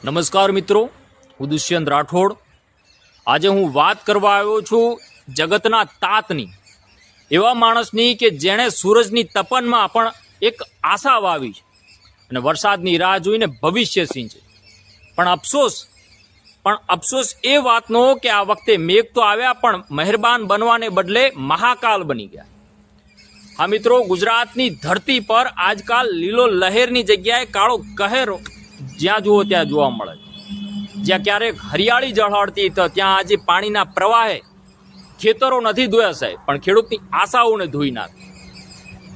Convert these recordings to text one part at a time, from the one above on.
નમસ્કાર મિત્રો, હું દુષ્યંત રાઠોડ। આજે હું વાત કરવા આવ્યો છું જગતના તાતની, એવા માણસની કે જેણે સૂરજની તપનમાં પણ એક આશા વાવી છે અને વરસાદની રાહ જોઈને ભવિષ્ય સિંચે। પણ અફસોસ એ વાતનો કે આ વખતે મેઘ તો આવ્યા પણ મહેરબાન બનવાને બદલે મહાકાલ બની ગયા। હા મિત્રો, ગુજરાતની ધરતી પર આજકાલ લીલો લહેરની જગ્યાએ કાળો કહેરો જ્યાં જુઓ ત્યાં જોવા મળે। જ્યાં ક્યારેક હરિયાળી ઝળહળતી તો ત્યાં આજે પાણીના પ્રવાહે ખેતરો નથી ધોયા સાહેબ, પણ ખેડૂતની આશાઓને ધોઈ નાખે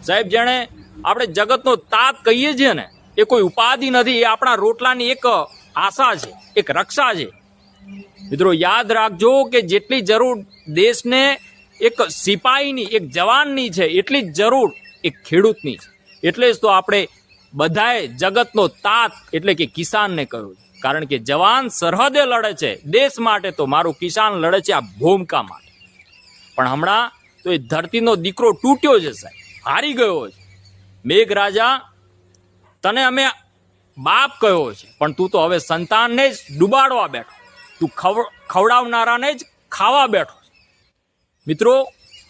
સાહેબ। જેણે આપણે જગતનો તાત કહીએ છીએ ને, એ કોઈ ઉપાધિ નથી, એ આપણા રોટલાની એક આશા છે, એક રક્ષા છે। મિત્રો યાદ રાખજો કે જેટલી જરૂર દેશને એક સિપાહીની, એક જવાનની છે, એટલી જ જરૂર એક ખેડૂતની છે। એટલે જ તો આપણે બધાએ જગતનો તાત એટલે કે કિસાનને કહ્યું, કારણ કે જવાન સરહદે લડે છે દેશ માટે, તો મારું કિસાન લડે છે આ ભૂમિકા માટે। પણ હમણાં તો એ ધરતીનો દીકરો તૂટ્યો છે સાહેબ, હારી ગયો છે। મેઘરાજા, તને અમે બાપ કહ્યો છે, પણ તું તો હવે સંતાનને જ ડૂબાડવા બેઠો, તું ખવડાવનારાને જ ખાવા બેઠો। મિત્રો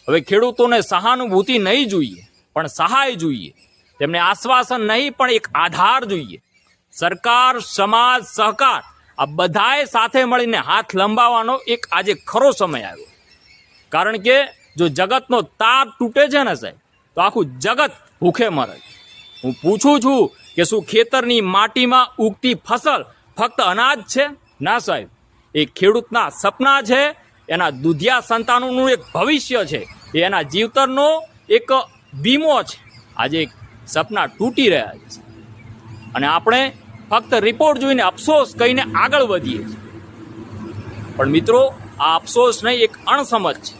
હવે ખેડૂતોને સહાનુભૂતિ નહીં જોઈએ, પણ સહાય જોઈએ। તેમને આશ્વાસન નહીં, પણ એક આધાર જોઈએ। સરકાર, સમાજ, સહકાર આ બધાએ સાથે મળીને હાથ લંબાવવાનો એક આજે ખરો સમય આવ્યો। કારણ કે જો જગતનો તાત તૂટે છે ને સાહેબ, તો આખું જગત ભૂખે મરે। હું પૂછું છું કે શું ખેતરની માટીમાં ઉગતી ફસલ ફક્ત અનાજ છે? ના સાહેબ, એ ખેડૂતના સપના છે, એના દુધિયા સંતાનોનું એક ભવિષ્ય છે, એના જીવતરનો એક વીમો છે। આજે સપના તૂટી રહ્યા છે અને આપણે ફક્ત રિપોર્ટ જોઈને અફસોસ કહીને આગળ વધીએ છીએ। પણ મિત્રો આ અફસોસ નહીં, એક અણસમજ છે।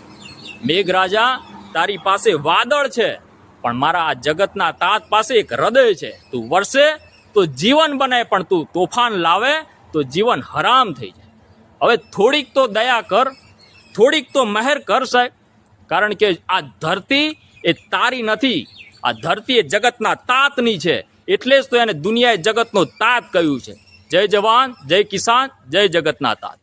મેઘરાજા, તારી પાસે વાદળ છે, પણ મારા આ જગતના તાત પાસે એક હૃદય છે। તું વરસે તો જીવન બને, પણ તું તોફાન લાવે તો જીવન હરામ થઈ જાય। હવે થોડીક તો દયા કર, થોડીક તો મહેર કર સાહેબ, કારણ કે આ ધરતી એ તારી નથી, આ ધરતી એ જગતના તાતની છે। એટલે જ તો એને દુનિયાએ જગતનો તાત કહ્યું છે। જય જવાન, જય કિસાન, જય જગતના તાત।